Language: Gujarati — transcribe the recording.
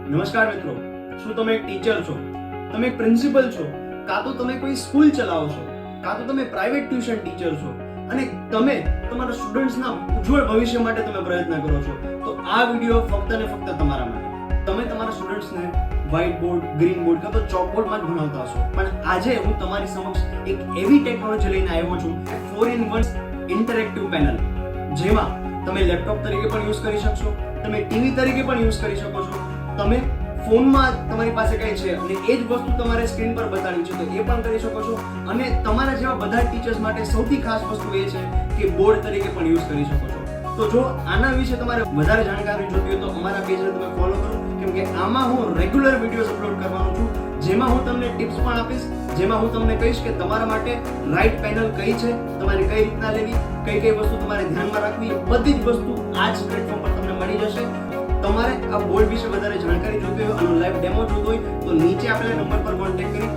નમસ્કાર મિત્રો, શું તમે એક ટીચર છો, તમે એક પ્રિન્સિપલ છો, કાં તો તમે કોઈ સ્કૂલ ચલાવો છો, કાં તો તમે પ્રાઇવેટ ટ્યુશન ટીચર છો અને તમે તમારા સ્ટુડન્ટ્સના ઉજ્જવળ ભવિષ્ય માટે તમે પ્રયત્ન કરો છો, તો આ વિડિયો ફક્ત ને ફક્ત તમારા માટે. તમે તમારા સ્ટુડન્ટ્સને વ્હાઇટ બોર્ડ, ગ્રીન બોર્ડ કાં તો ચોકબોર્ડમાં જ ભણાવતા હશો, પણ આજે હું તમારી સમક્ષ એક એવી ટેકનોલોજી લઈને આવ્યો છું, 4-in-1 ઇન્ટરેક્ટિવ પેનલ, જેમાં તમે લેપટોપ તરીકે પણ યુઝ કરી શકશો, તમે ટીવી તરીકે પણ યુઝ કરી શકો છો, તમે ફોનમાં તમારી પાસે કઈ છે અને એ જ વસ્તુ તમારે સ્ક્રીન પર બતાવી છે તો એ પણ કરી શકો છો, અને તમારા જેવા બધા ટીચર્સ માટે સૌથી ખાસ વસ્તુ એ છે કે બોર્ડ તરીકે પણ યુઝ કરી શકો છો. તો જો આના વિશે તમારે વધારે જાણકારી જોઈતી હોય તો અમારા પેજને તમે ફોલો કરો, કેમ કે આમાં હું રેગ્યુલર વિડીયોઝ અપલોડ કરવાનો છું, જેમાં હું તમને ટિપ્સ પણ આપીશ, જેમાં હું તમને કહીશ કે તમારા માટે રાઈટ પેનલ કઈ છે, તમારે કઈ રીતના લેવી, કઈ કઈ વસ્તુ તમારે ધ્યાનમાં રાખવી, એ બધી જ વસ્તુ આ જ પ્લેટફોર્મ પર તમને મળી જશે. તમારે આ બોર્ડ વિશે વધારે જાણકારી જોઈતી હોય અને લાઈવ ડેમો જોતો હોય તો નીચે આપેલા નંબર પર કોન્ટેક્ટ કરી